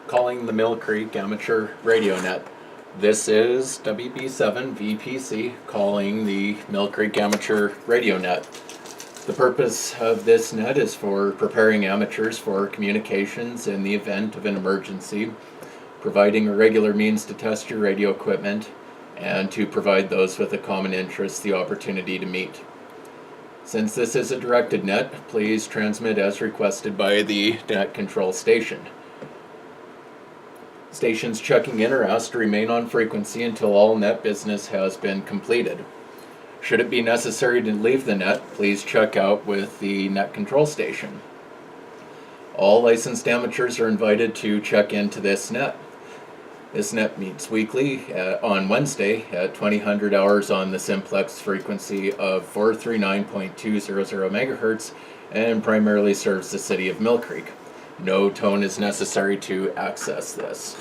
calling the MillCreek Amateur Radio Net. This is WB7 VPC calling the MillCreek Amateur Radio Net. The purpose of this net is for preparing amateurs for communications in the event of an emergency, providing a regular means to test your radio equipment, and to provide those with a common interest the opportunity to meet. Since this is a directed net, please transmit as requested by the net control station. Stations checking in are asked to remain on frequency until all net business has been completed. Should it be necessary to leave the net, please check out with the net control station. All licensed amateurs are invited to check into this net. This net meets weekly on Wednesday at 2000 hours on the simplex frequency of 439.200 MHz and primarily serves the city of MillCreek. No tone is necessary to access this.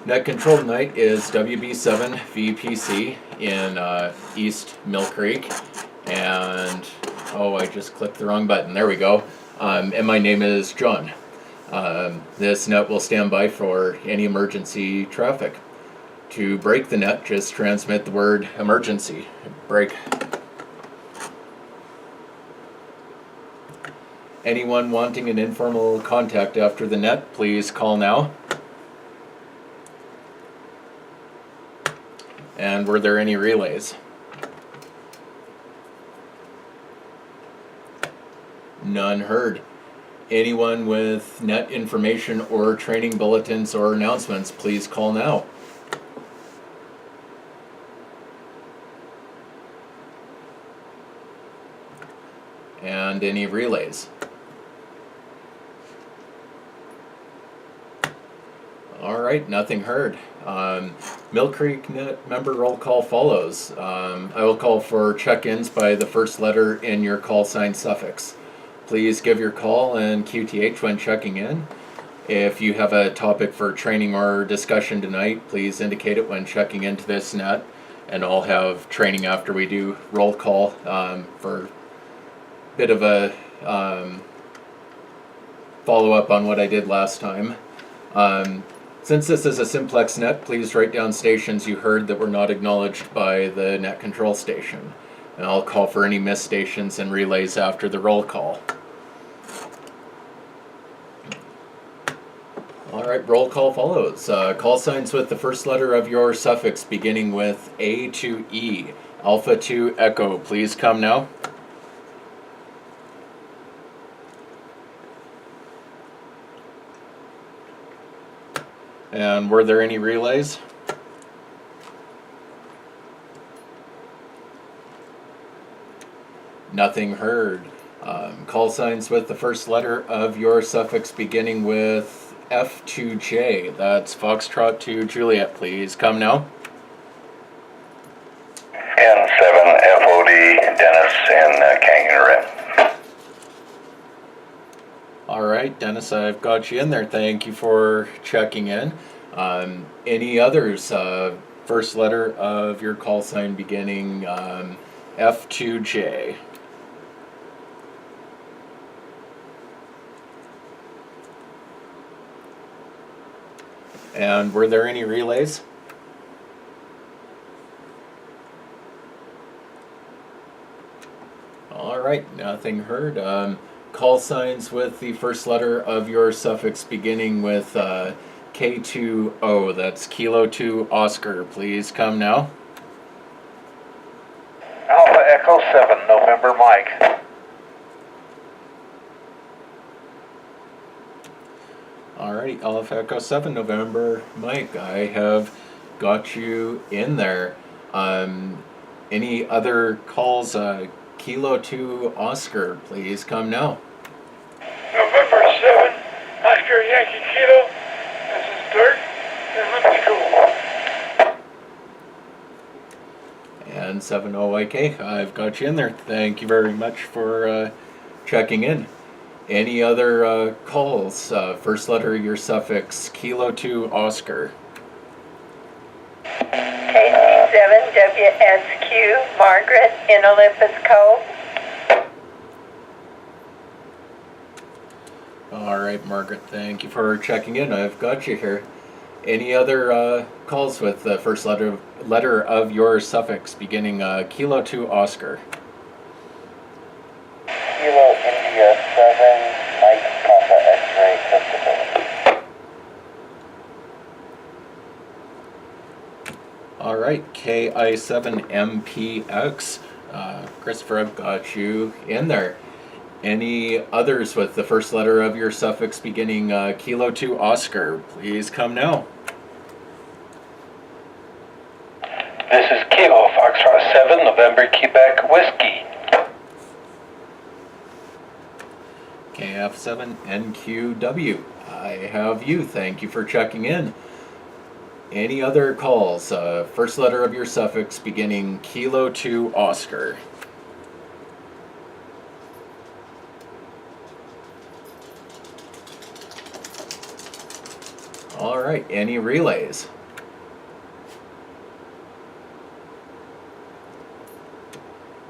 Net control tonight is WB7 VPC in East MillCreek, and I just clicked the wrong button. There we go. And my name is John. This net will stand by for any emergency traffic. To break the net, just transmit the word emergency. Break. Anyone wanting an informal contact after the net, please call now. And were there any relays? None heard. Anyone with net information or training bulletins or announcements, please call now. And any relays? All right, nothing heard. MillCreek net member roll call follows. I will call for check-ins by the first letter in your call sign suffix. Please give your call and QTH when checking in. If you have a topic for training or discussion tonight, please indicate it when checking into this net, and I'll have training after we do roll call for a bit of a follow-up on what I did last time. Since this is a simplex net, please write down stations you heard that were not acknowledged by the net control station. And I'll call for any missed stations and relays after the roll call. All right, roll call follows. Call signs with the first letter of your suffix beginning with A to E. Alpha to Echo, please come now. And were there any relays? Nothing heard. Call signs with the first letter of your suffix beginning with F to J. That's Foxtrot to Juliet, please come now. N7 FOD Dennis in Kangaroo. All right, Dennis, I've got you in there. Thank you for checking in. Any others? First letter of your call sign beginning F to J. And were there any relays? All right, nothing heard. Call signs with the first letter of your suffix beginning with K2O. That's Kilo 2 Oscar. Please come now. Alpha Echo 7 November Mike. Alrighty, Alpha Echo 7 November Mike. I have got you in there. Any other calls? Kilo 2 Oscar, please come now. November 7, Oscar Yankee Kilo. This is Dirk in Limp School. And 70YK, I've got you in there. Thank you very much for checking in. Any other calls? First letter of your suffix, Kilo 2 Oscar. KC7 WSQ Margaret in Olympus Cove. All right, Margaret, thank you for checking in. I've got you here. Any other calls with the first letter of your suffix beginning Kilo to Oscar? Kilo India 7, Mike Papa X-ray acceptable. All right, KI7MPX. Christopher, I've got you in there. Any others with the first letter of your suffix beginning Kilo to Oscar? Please come now. This is Kilo Foxtrot 7, November, Quebec, Whiskey. KF7NQW. I have you. Thank you for checking in. Any other calls? First letter of your suffix beginning Kilo to Oscar. All right, any relays?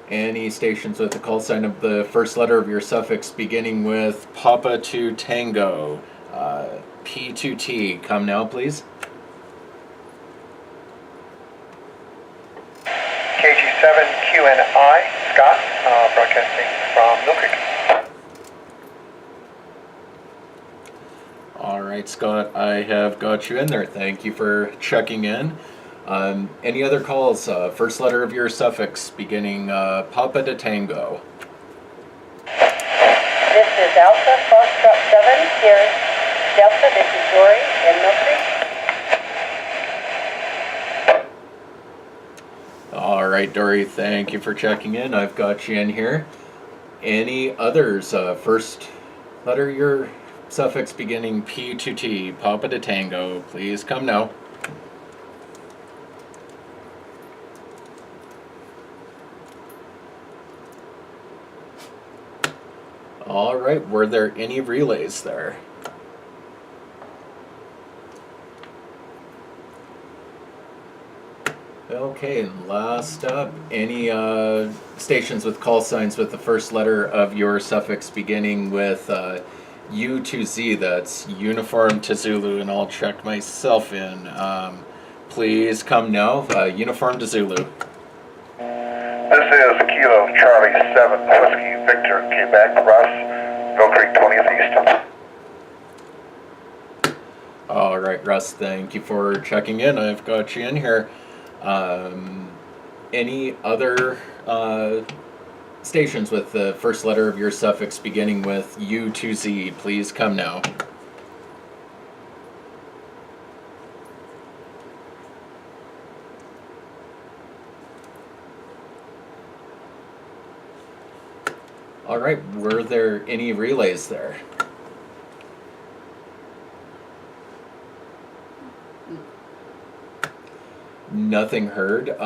Any stations with the call sign of the first letter of your suffix beginning with Papa to Tango, P2T, come now please. KG7QNI, Scott, broadcasting from MillCreek. All right, Scott, I have got you in there. Thank you for checking in. Any other calls? First letter of your suffix beginning Papa to Tango. This is Alpha Foxtrot 7 here. Delta, this is Dory in MillCreek. All right, Dory, thank you for checking in. I've got you in here. Any others? First letter of your suffix beginning P to T, Papa to Tango. Please come now. All right, were there any relays there? Okay, and last up, any stations with call signs with the first letter of your suffix beginning with U to Z, that's uniform to Zulu, and I'll check myself in. Please come now, uniform to Zulu. This is Kilo Charlie 7, Whiskey Victor, Quebec, Russ, MillCreek 20th East. All right, Russ, thank you for checking in. I've got you in here. Any other stations with the first letter of your suffix beginning with U to Z, please come now. All right, were there any relays there? Nothing heard.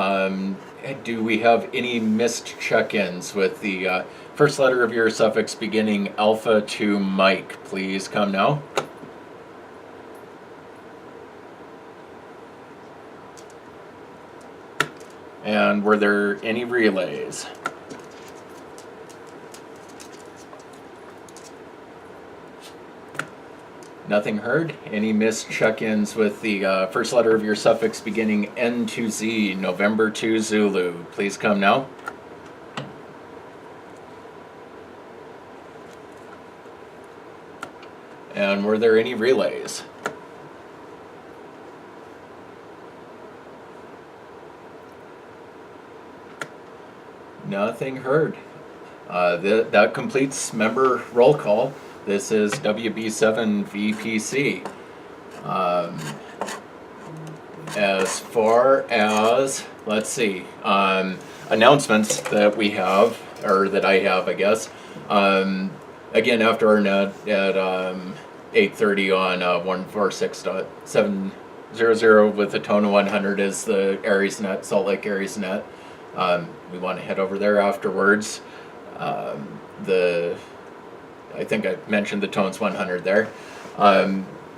Do we have any missed check-ins with the first letter of your suffix beginning Alpha to Mike? Please come now. And were there any relays? Nothing heard. Any missed check-ins with the first letter of your suffix beginning N to Z, November to Zulu? Please come now. And were there any relays? Nothing heard. That completes member roll call. This is WB7 VPC. As far as, let's see, announcements that we have, or that I have, I guess. Again, after our net at 8:30 on 146.700 with the tone of 100 is the Aries net, Salt Lake Aries net. We want to head over there afterwards. I think I mentioned the Tones 100 there.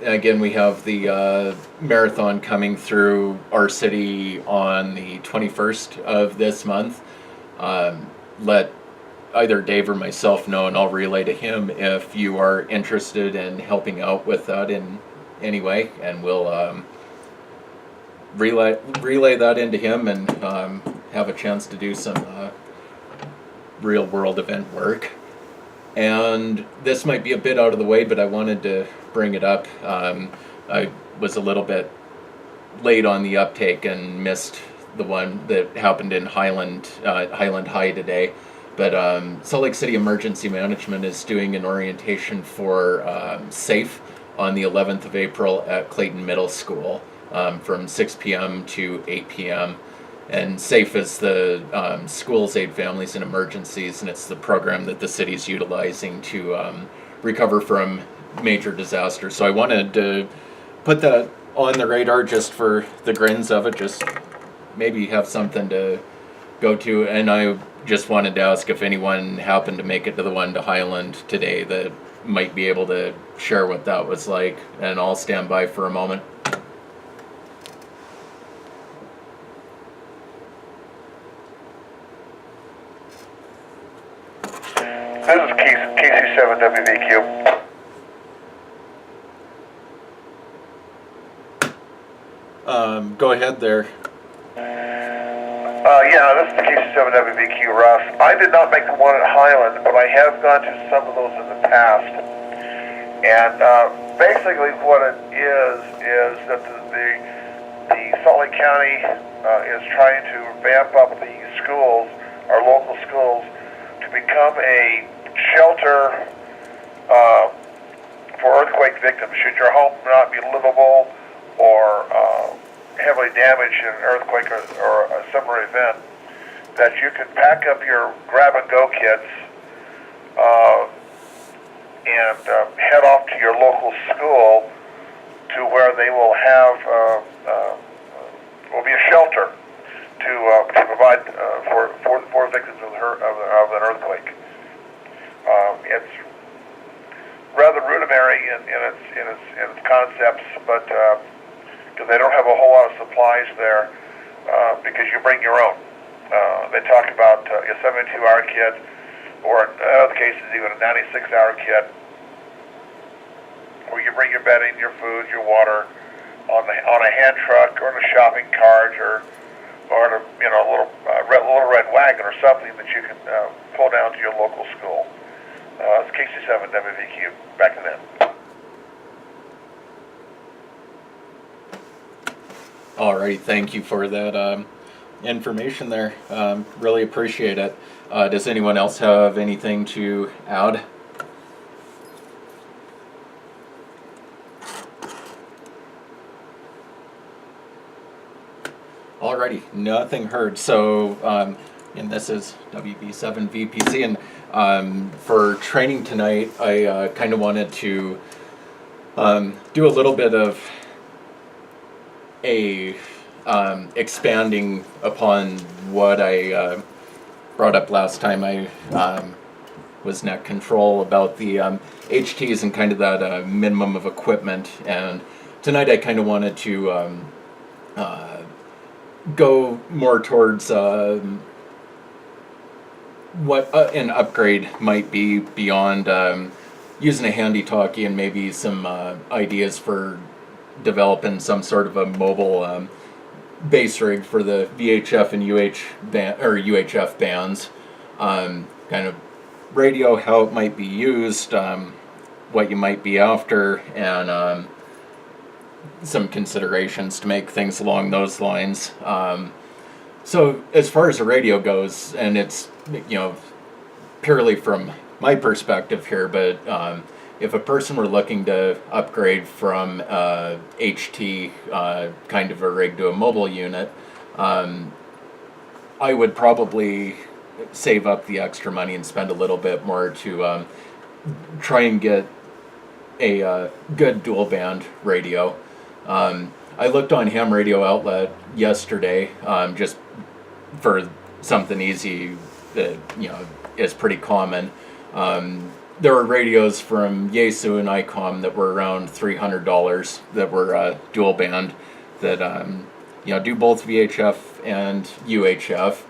Again, we have the marathon coming through our city on the 21st of this month. Let either Dave or myself know, and I'll relay to him if you are interested in helping out with that in any way, and we'll relay that into him and have a chance to do some real world event work. And this might be a bit out of the way, but I wanted to bring it up. I was a little bit late on the uptake and missed the one that happened in Highland High today. But Salt Lake City Emergency Management is doing an orientation for SAFE on the 11th of April at Clayton Middle School from 6 p.m. to 8 p.m. And SAFE is the Schools Aid Families in Emergencies, and it's the program that the city's utilizing to recover from major disasters. So I wanted to put that on the radar just for the grins of it, just maybe have something to go to. And I just wanted to ask if anyone happened to make it to the one to Highland today that might be able to share what that was like. And I'll stand by for a moment. This is KC7WVQ. Go ahead there. Yeah, this is the KC7WVQ, Russ. I did not make the one at Highland, but I have gone to some of those in the past. And basically what it is that the Salt Lake County is trying to vamp up the schools, our local schools, to become a shelter for earthquake victims. Should your home not be livable or heavily damaged in an earthquake or a similar event, that you can pack up your grab-and-go kits and head off to your local school to where they will have will be a shelter to provide for victims of an earthquake. It's rather rudimentary in its concepts, but because they don't have a whole lot of supplies there, because you bring your own. They talk about a 72-hour kit, or in other cases even a 96-hour kit, where you bring your bedding, your food, your water on a hand truck or in a shopping cart or in a little red wagon or something that you can pull down to your local school. It's KC7 WVQ. Back to them. All right, thank you for that information there. Really appreciate it. Does anyone else have anything to add? Alrighty, nothing heard. So, and this is WB7 VPC, and for training tonight, I kind of wanted to do a little bit of expanding upon what I brought up last time I was net control about the HTs and kind of that minimum of equipment. And tonight I kind of wanted to go more towards what an upgrade might be beyond using a handy talkie, and maybe some ideas for developing some sort of a mobile base rig for the VHF and UHF bands. Kind of radio, how it might be used, what you might be after, and some considerations to make things along those lines. So as far as the radio goes, and it's purely from my perspective here, but if a person were looking to upgrade from HT kind of a rig to a mobile unit, I would probably save up the extra money and spend a little bit more to try and get a good dual band radio. I looked on Ham Radio Outlet yesterday, just for something easy that is pretty common. There were radios from Yaesu and ICOM that were around $300 that were dual band that do both VHF and UHF.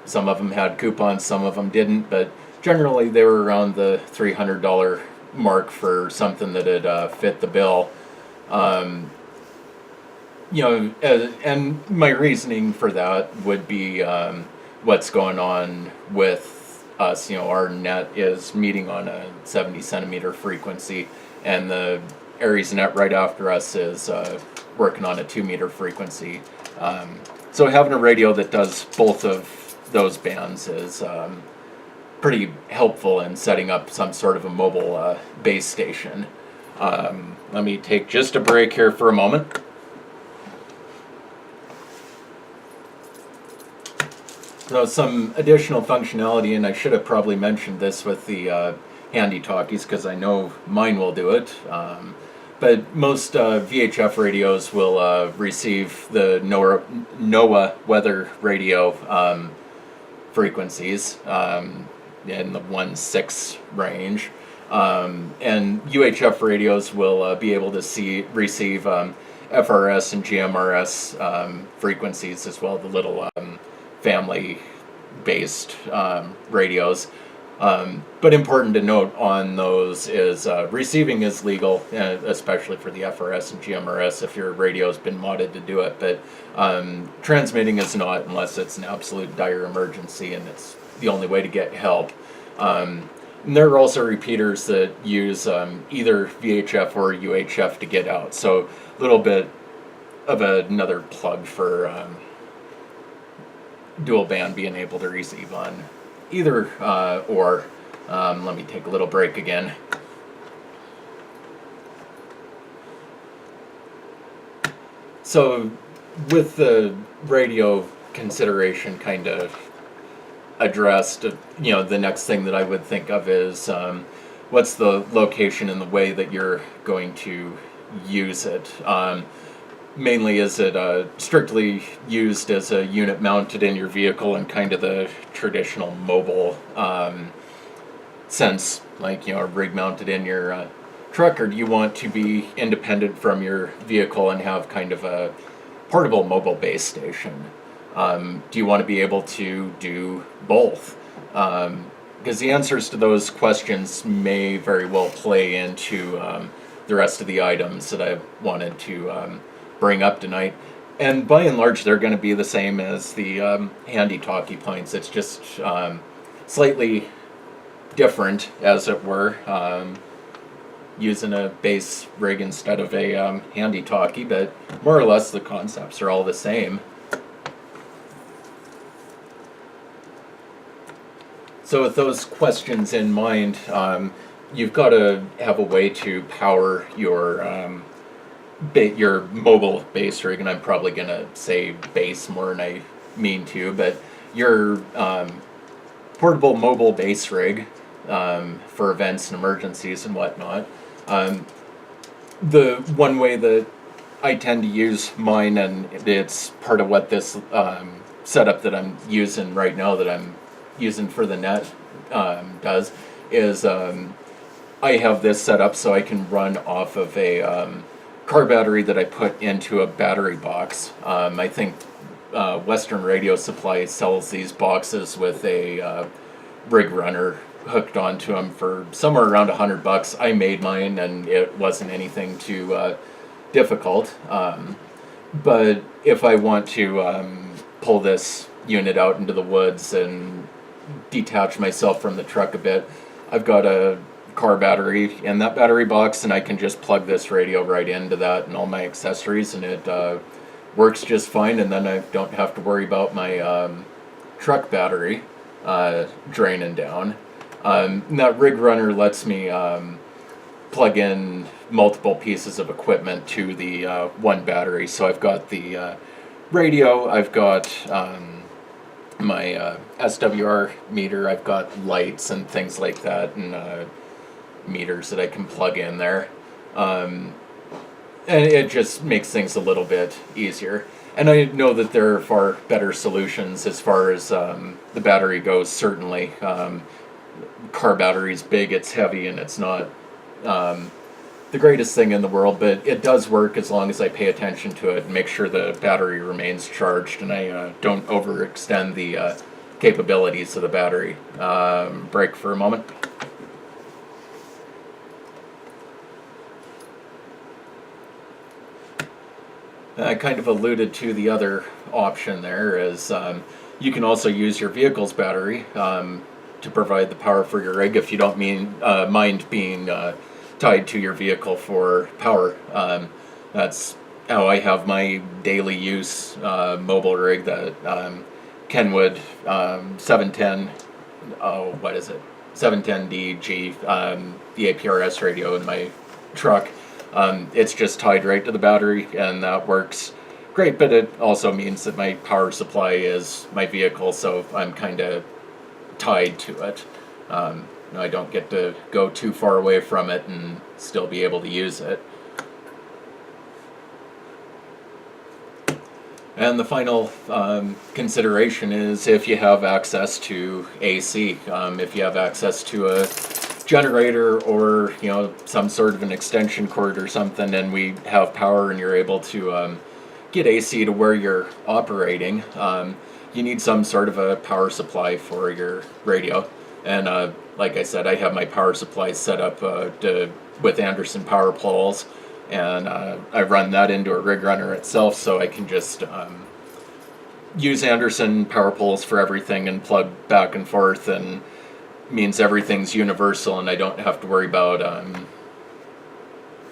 Some of them had coupons, some of them didn't, but generally they were around the $300 mark for something that had fit the bill. Um, and my reasoning for that would be what's going on with us. Our net is meeting on a 70 centimeter frequency, and the Aries net right after us is working on a 2 meter frequency. So having a radio that does both of those bands is pretty helpful in setting up some sort of a mobile base station. Let me take just a break here for a moment. So some additional functionality, and I should have probably mentioned this with the handy talkies because I know mine will do it. But most VHF radios will receive the NOAA weather radio frequencies in the 1.6 range. And UHF radios will be able to receive FRS and GMRS frequencies as well, the little family-based radios. But important to note on those is receiving is legal, especially for the FRS and GMRS if your radio's been modded to do it, but transmitting is not unless it's an absolute dire emergency and it's the only way to get help. And there are also repeaters that use either VHF or UHF to get out, so a little bit of another plug for dual band being able to receive on either or. Let me take a little break again. So with the radio consideration kind of addressed, the next thing that I would think of is what's the location and the way that you're going to use it. Mainly, is it strictly used as a unit mounted in your vehicle in kind of the traditional mobile sense, like a rig mounted in your truck, or do you want to be independent from your vehicle and have kind of a portable mobile base station? Do you want to be able to do both? Because the answers to those questions may very well play into the rest of the items that I wanted to bring up tonight. And by and large, they're going to be the same as the handy talkie points. It's just slightly different, as it were, using a base rig instead of a handy talkie, but more or less the concepts are all the same. So with those questions in mind, you've got to have a way to power your mobile base rig, and I'm probably going to say base more than I mean to, but your portable mobile base rig for events and emergencies and whatnot. The one way that I tend to use mine, and it's part of what this setup that I'm using right now, that I'm using for the net does, is I have this set up so I can run off of a car battery that I put into a battery box. I think Western Radio Supply sells these boxes with a rig runner hooked onto them for somewhere around $100. I made mine, and it wasn't anything too difficult. But if I want to pull this unit out into the woods and detach myself from the truck a bit, I've got a car battery in that battery box, and I can just plug this radio right into that and all my accessories, and it works just fine. And then I don't have to worry about my truck battery draining down. And that rig runner lets me plug in multiple pieces of equipment to the one battery. So I've got the radio, I've got my SWR meter, I've got lights and things like that, and meters that I can plug in there. And it just makes things a little bit easier. And I know that there are far better solutions as far as the battery goes, certainly. Car battery's big, it's heavy, and it's not the greatest thing in the world, but it does work as long as I pay attention to it and make sure the battery remains charged, and I don't overextend the capabilities of the battery. Break for a moment. I kind of alluded to the other option there is you can also use your vehicle's battery to provide the power for your rig if you don't mind being tied to your vehicle for power. That's how I have my daily use mobile rig, that Kenwood 710, what is it? 710DG, the APRS radio in my truck. It's just tied right to the battery, and that works great, but it also means that my power supply is my vehicle, so I'm kind of tied to it. I don't get to go too far away from it and still be able to use it. And the final consideration is if you have access to AC, if you have access to a generator or some sort of an extension cord or something, and we have power and you're able to get AC to where you're operating, you need some sort of a power supply for your radio. And like I said, I have my power supply set up with Anderson power poles, and I run that into a rig runner itself, so I can just use Anderson power poles for everything and plug back and forth, and means everything's universal, and I don't have to worry about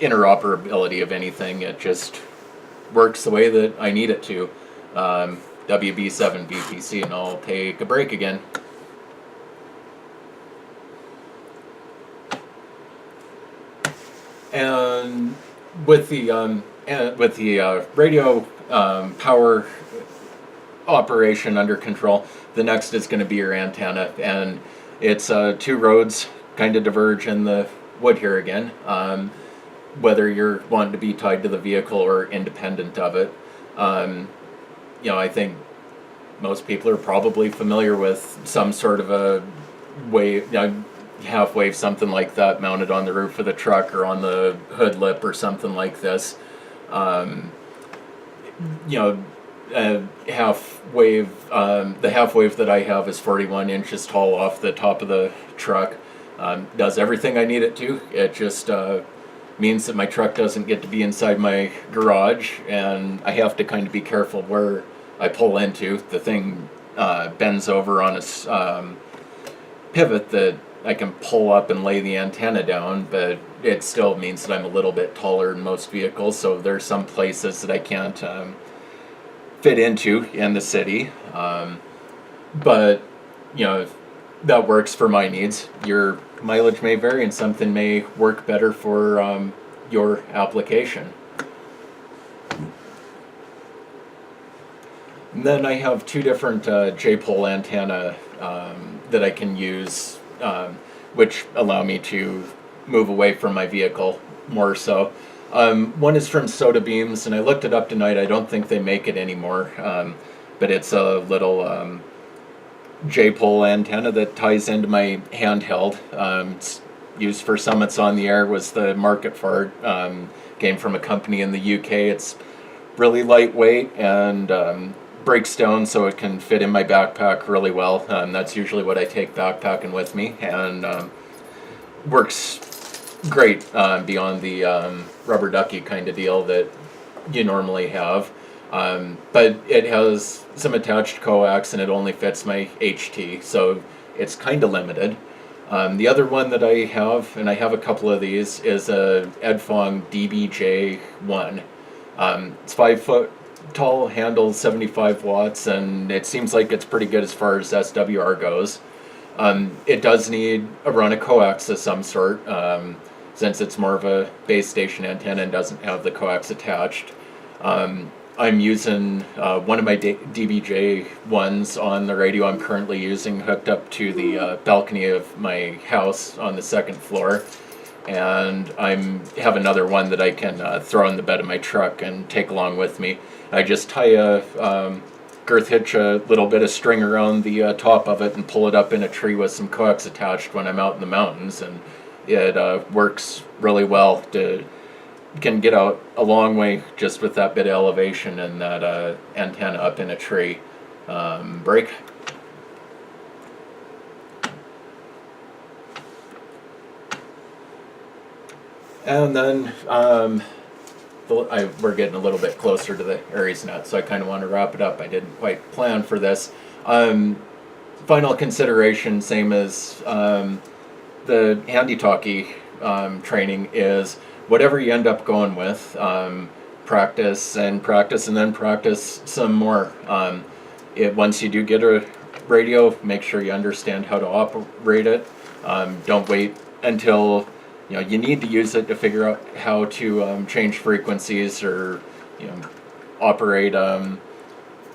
interoperability of anything. It just works the way that I need it to. WB7 VPC, and I'll take a break again. And with the radio power operation under control, the next is going to be your antenna, and it's 2 roads kind of diverge in the wood here again. Whether you're wanting to be tied to the vehicle or independent of it, I think most people are probably familiar with some sort of a wave, half wave, something like that, mounted on the roof of the truck or on the hood lip or something like this. Half wave. The half wave that I have is 41 inches tall off the top of the truck. Does everything I need it to. It just means that my truck doesn't get to be inside my garage, and I have to kind of be careful where I pull into. The thing bends over on its pivot that I can pull up and lay the antenna down, but it still means that I'm a little bit taller than most vehicles, so there's some places that I can't fit into in the city. But that works for my needs. Your mileage may vary, and something may work better for your application. And then I have 2 different J-pole antenna that I can use, which allow me to move away from my vehicle more so. One is from Soda Beams, and I looked it up tonight. I don't think they make it anymore, but it's a little J-pole antenna that ties into my handheld. It's used for summits on the air, was the market for it. Came from a company in the UK. It's really lightweight and breaks down so it can fit in my backpack really well. That's usually what I take backpacking with me, and works great beyond the rubber ducky kind of deal that you normally have. But it has some attached coax, and it only fits my HT, so it's kind of limited. The other one that I have, and I have a couple of these, is a Edfong DBJ1. It's 5 foot tall, handles 75 watts, and it seems like it's pretty good as far as SWR goes. It does need a run of coax of some sort, since it's more of a base station antenna and doesn't have the coax attached. I'm using one of my DBJ ones on the radio I'm currently using, hooked up to the balcony of my house on the 2nd floor, and I have another one that I can throw in the bed of my truck and take along with me. I just tie a girth hitch, a little bit of string around the top of it, and pull it up in a tree with some coax attached when I'm out in the mountains, and it works really well. Can get out a long way just with that bit of elevation and that antenna up in a tree. Break. And then we're getting a little bit closer to the Aries net, so I kind of want to wrap it up. I didn't quite plan for this. Final consideration, same as the handy talkie training, is whatever you end up going with, practice and practice and then practice some more. Once you do get a radio, make sure you understand how to operate it. Don't wait until you need to use it to figure out how to change frequencies or operate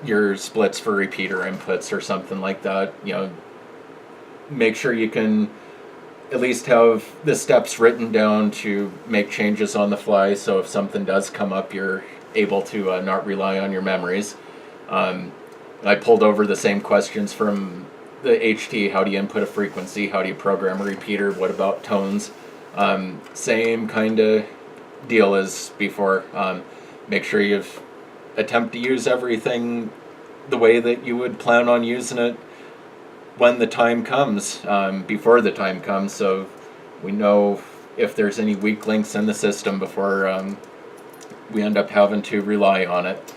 your splits for repeater inputs or something like that. Make sure you can at least have the steps written down to make changes on the fly, so if something does come up, you're able to not rely on your memories. I pulled over the same questions from the HT. How do you input a frequency? How do you program a repeater? What about tones? Same kind of deal as before. Make sure you attempt to use everything the way that you would plan on using it when the time comes, before the time comes, so we know if there's any weak links in the system before we end up having to rely on it.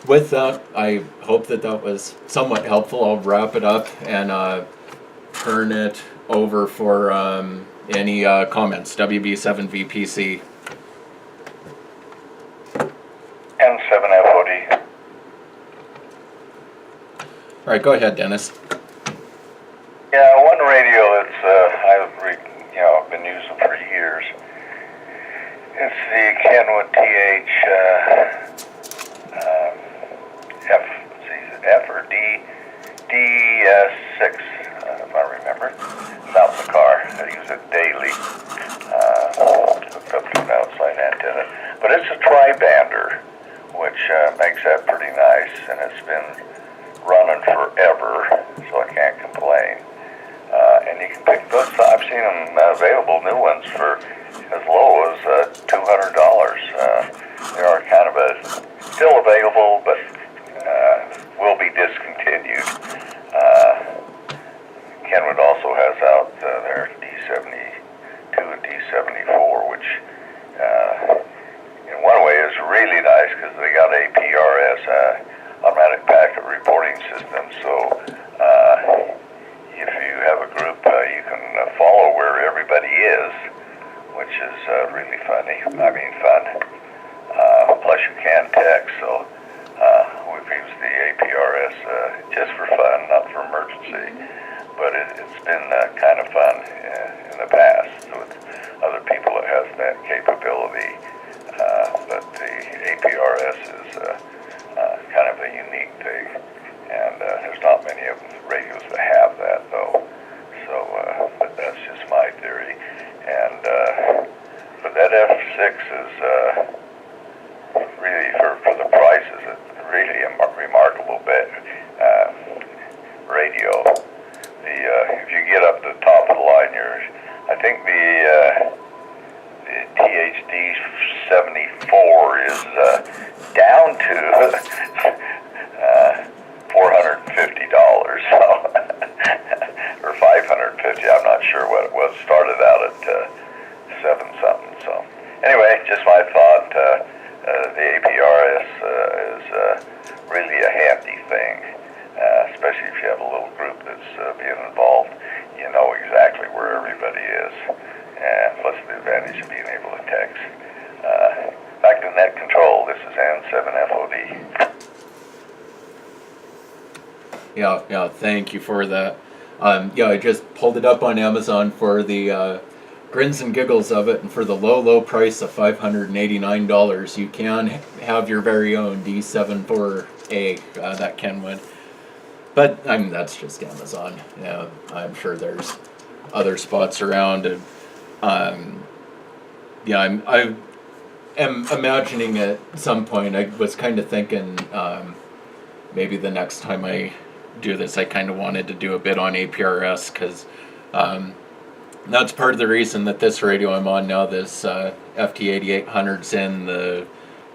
With that, I hope that was somewhat helpful. I'll wrap it up and turn it over for any comments. WB7VPC. N7FOD. All right, go ahead, Dennis. Yeah, one radio that's I've been using for years. It's the Kenwood F or DS6, if I remember. It's out in the car. I use it daily. Hooked up to an outside antenna. But it's a tri-bander, which makes that pretty nice, and it's been running forever, so I can't complain. And you can pick those. I've seen them available, new ones, for as low as $200. They are kind of still available, but will be discontinued. Kenwood also has out their D72 and D74, which in one way is really nice because they got APRS, automatic packet reporting system. So if you have a group, you can follow where everybody is, which is really fun. Plus you can text. So we've used the APRS just for fun, not for emergency. But it's been kind of fun in the past with other people that has that capability. But the APRS is kind of a unique thing, and there's not many of the radios that have that, though. So, but that's just my theory. And but that F6 is really, for the prices, it's really a remarkable radio. If you get up to the top of the line, I think the THD 74 is down to $450, so or $550. I'm not sure what it was. Started out at 7 something. So anyway, just my thought. The APRS is really a handy thing, especially if you have a little group that's being involved. You know exactly where everybody is, and plus the advantage of being able to text. Back to net control. This is N7FOD. Yeah, thank you for that. I just pulled it up on Amazon for the grins and giggles of it, and for the low price of $589, you can have your very own D74A that Kenwood. But that's just Amazon. Yeah, I'm sure there's other spots around. And, I am imagining at some point. I was kind of thinking maybe the next time I do this, I kind of wanted to do a bit on APRS, because that's part of the reason that this radio I'm on now, this FT8800's in the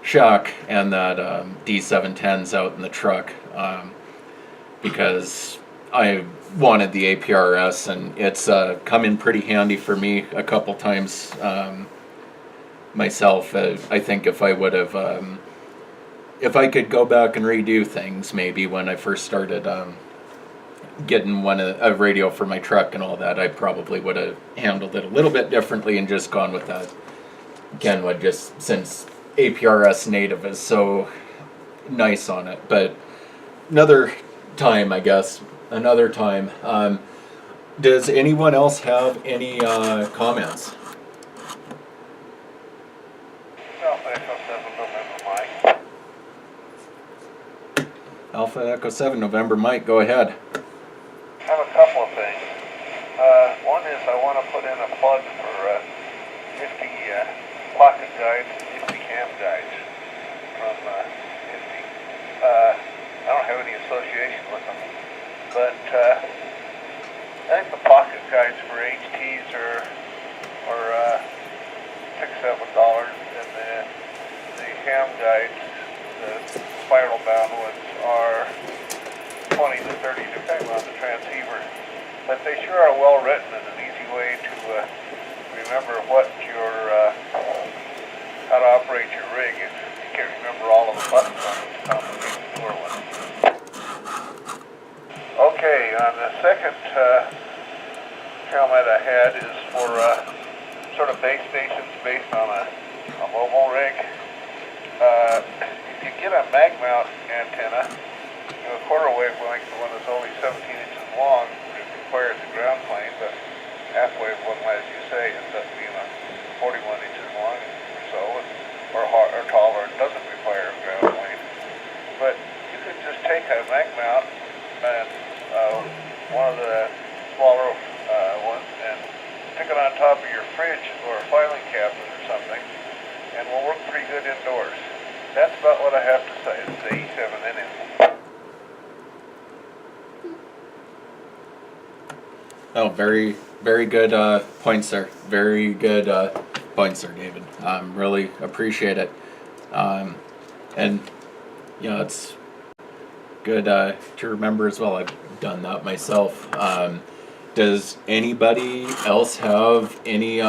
shack, and that D710's out in the truck, because I wanted the APRS, and it's come in pretty handy for me a couple times myself. I think if I would have, if I could go back and redo things, maybe when I first started getting a radio for my truck and all that, I probably would have handled it a little bit differently and just gone with that Kenwood, just since APRS native is so nice on it. But another time, I guess. Another time. Does anyone else have any comments? Alpha Echo 7 November Mike, go ahead. I have a couple of things. One is I want to put in a plug for nifty pocket guides, nifty ham guides from nifty. I don't have any association with them, but I think the pocket guides for HTs are $6-7, and the ham guides, the spiral bound ones, are 20 to 30, depending on the transceiver. But they sure are well written and an easy way to remember what your how to operate your rig if you can't remember all of the buttons on those complicated newer ones. Okay, the second comment I had is for sort of base stations based on a mobile rig. If you get a mag mount antenna, a quarter wavelength, the one that's only 17 inches long, it requires a ground plane, but half wave one, as you say, ends up being a 41 inches long or so, or taller. It doesn't require a ground plane. But you could just take a mag mount and one of the smaller ones and stick it on top of your fridge or a filing cabinet or something, and will work pretty good indoors. That's about what I have to say. It's the E7NN. Oh, very, very good points there. Very good points there, David. Really appreciate it. And, you know, it's good to remember as well. I've done that myself. Does anybody else have any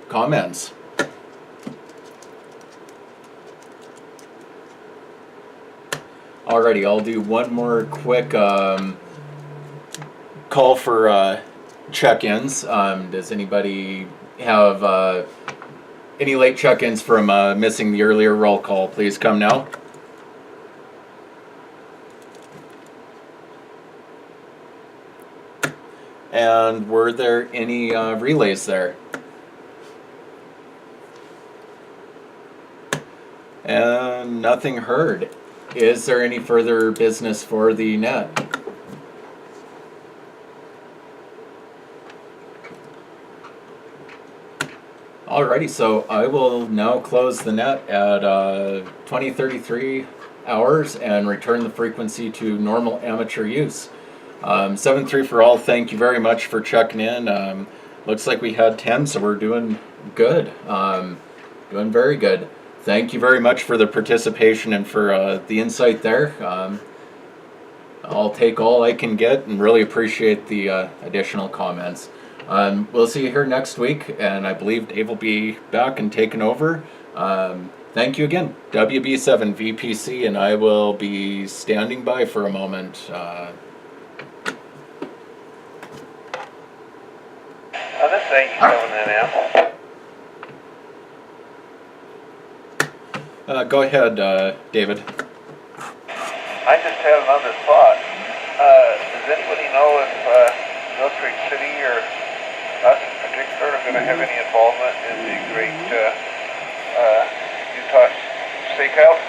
comments? Alrighty, I'll do one more quick call for check-ins. Does anybody have any late check-ins from missing the earlier roll call? Please come now. And were there any relays there? And nothing heard. Is there any further business for the net? Alrighty, so I will now close the net at 20:33 hours and return the frequency to normal amateur use. 7-3 for all, thank you very much for checking in. Looks like we had 10, so we're doing good. Doing very good. Thank you very much for the participation and for the insight there. I'll take all I can get and really appreciate the additional comments. We'll see you here next week, and I believe Dave will be back and taking over. Thank you again, WB7 VPC, and I will be standing by for a moment. This is 87NM. Go ahead, David. I just had another thought. Does anybody know if MillCreek City or us in particular are going to have any involvement in the great Utah Steakhouse?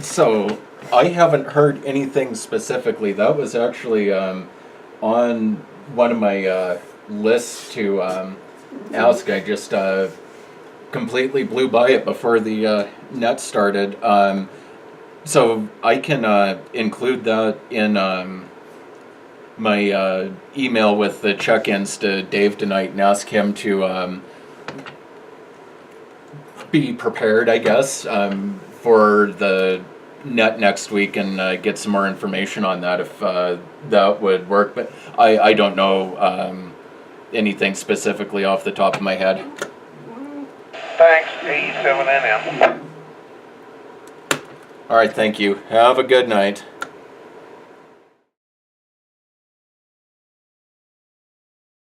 So, I haven't heard anything specifically. That was actually on one of my lists to ask. I just completely blew by it before the net started. So I can include that in my email with the check-ins to Dave tonight and ask him to be prepared, I guess, for the net next week and get some more information on that if that would work. But I don't know anything specifically off the top of my head. Thanks, AE7NM. All right, thank you. Have a good night.